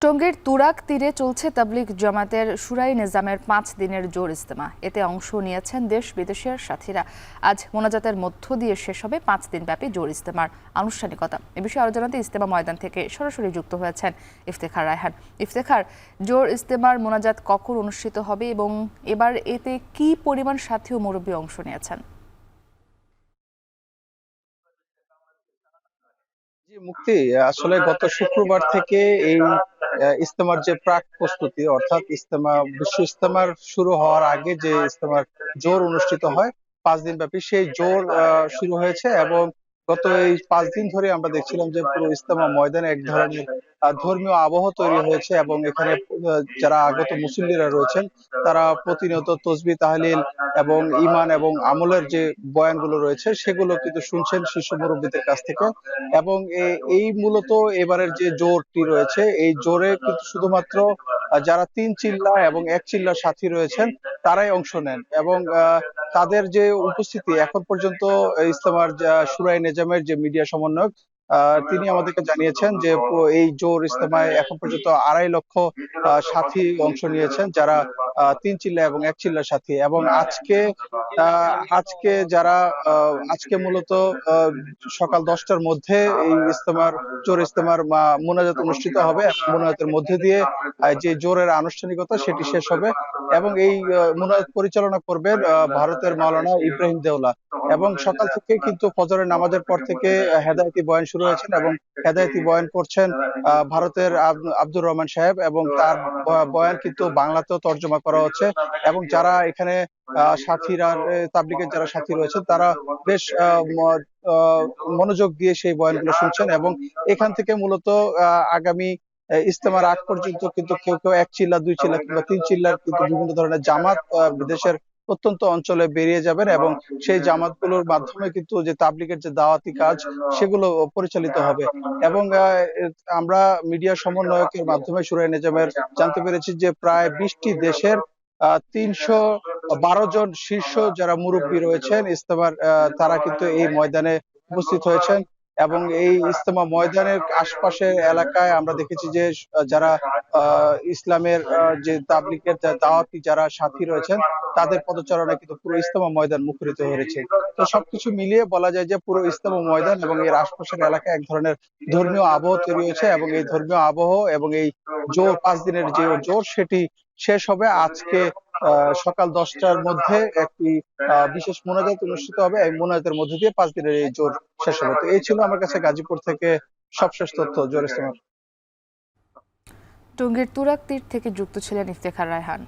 টঙ্গীর তুরাগ তীরে চলছে তাবলিগ জামাতের শুরাই নিজামের 5 দিনের জোর ইজতেমা। এতে অংশ নিয়েছেন দেশ বিদেশের সাথীরা। আজ মোনাজাতের মধ্য দিয়ে শেষ হবে 5 দিনব্যাপী জোর ইজতেমার আনুষ্ঠানিকতা। এ বিষয়ে আরো জানাতে ইজতেমা ময়দান থেকে সরাসরি যুক্ত হয়েছেন ইফতেখার রায়হান। ইফতেখার, জোর ইজতেমার মোনাজাত কখন অনুষ্ঠিত হবে এবং এবার এতে কি পরিমাণ সাথী ও মুরব্বী অংশ নিয়েছেন? জি মুক্তি, আসলে গত শুক্রবার থেকে এই ইজতেমার যে প্রাক প্রস্তুতি, অর্থাৎ বিশ্ব ইজতেমার শুরু হওয়ার আগে যে ইজতেমার জোর অনুষ্ঠিত হয় 5 দিন ব্যাপী, সেই জোর শুরু হয়েছে। এবং গত এই 5 দিন ধরে আমরা দেখছিলাম যে পুরো ইজতেমা ময়দানে এক ধরনের ধর্মীয় আবহ তৈরি হয়েছে। এবং এখানে যারা আগত মুসল্লিরা রয়েছেন তারা প্রতিনিয়ত তসবিহ তাহলিল এবং ঈমান এবং আমলের যে বয়ানগুলো রয়েছে সেগুলো কিন্তু শুনছেন শীর্ষ মুরব্বীদের কাছ থেকে। এবং এই মূলত এবারের যে জোরটি রয়েছে, এই জোরে কিন্তু শুধুমাত্র যারা 3 চিল্লা এবং 1 চিল্লার সাথী রয়েছেন তারাই অংশ নেন। এবং তাদের যে উপস্থিতি এখন পর্যন্ত ইজতেমার শুরাই নেজামের যে মিডিয়া সমন্বয়ক, তিনি আমাদেরকে জানিয়েছেন যে এই জোর ইজতেমায় এখন পর্যন্ত 2.5 লক্ষ সাথী অংশ নিয়েছেন, যারা 3 চিল্লা এবং 1 চিল্লার সাথী। এবং আজকে যারা আজকে মূলত সকাল 10টার মধ্যে এই জোর ইজতেমার মোনাজাত অনুষ্ঠিত হবে। এবং মোনাজাতের মধ্যে দিয়ে যে জোরের আনুষ্ঠানিকতা সেটি শেষ হবে। এবং এই মোনাজাত পরিচালনা করবেন ভারতের মাওলানা ইব্রাহিম দেওলা। এবং সকাল থেকে কিন্তু ফজরের নামাজের পর থেকে হেদায়েতি বয়ান শুরু হয়েছেন, এবং হেদায়েতি বয়ান করছেন ভারতের আব্দুর রহমান সাহেব। এবং তার বয়ান কিন্তু বাংলাতেও তর্জমা করা হচ্ছে। এবং যারা এখানে সাথীরা, তাবলিগের যারা সাথী রয়েছেন তারা বেশ আহ, মনোযোগ দিয়ে সেই বয়ানগুলো শুনছেন। এবং এখান থেকে মূলত আগামী ইজতেমার আগ পর্যন্ত কিন্তু কেউ কেউ 1 চিল্লা, 2 চিল্লা কিংবা 3 চিল্লার কিন্তু বিভিন্ন ধরনের জামাত বিদেশের প্রত্যন্ত অঞ্চলে বেরিয়ে যাবেন। এবং সেই জামাতগুলোর মাধ্যমে কিন্তু যে তাবলিগের যে দাওয়াতি কাজ সেগুলো পরিচালিত হবে। এবং আমরা মিডিয়া সমন্বয়কের মাধ্যমে শুরাই নেজামের জানতে পেরেছি যে প্রায় 20টি দেশের 312 জন শীর্ষ যারা মুরব্বী রয়েছেন ইজতেমার, তারা কিন্তু এই ময়দানে উপস্থিত হয়েছেন। এবং এই ইজতেমা ময়দানের আশপাশের এলাকায় আমরা দেখেছি যে যারা ইসলামের যে তাবলিগের দাওয়াতি যারা সাথী রয়েছেন তাদের পদচারণায় কিন্তু পুরো ইজতেমা ময়দান মুখরিত হয়েছে। তো সবকিছু মিলিয়ে বলা যায় যে পুরো ইজতেমা ময়দান এবং এর আশপাশের এলাকায় এক ধরনের ধর্মীয় আবহ তৈরি হয়েছে। এবং এই ধর্মীয় আবহ এবং এই জোর 5 দিনের যে জোর সেটি শেষ হবে আজকে সকাল 10টার মধ্যে। একটি বিশেষ মোনাজাত অনুষ্ঠিত হবে। এই মোনাজাতের মধ্যে দিয়ে 5 দিনের এই জোর শেষ হবে। তো এই ছিল আমার কাছে গাজীপুর থেকে সবশেষ তথ্য জোর ইজতেমার। টঙ্গীর তুরাগ তীর থেকে যুক্ত ছিলেন ইফতেখার রায়হান।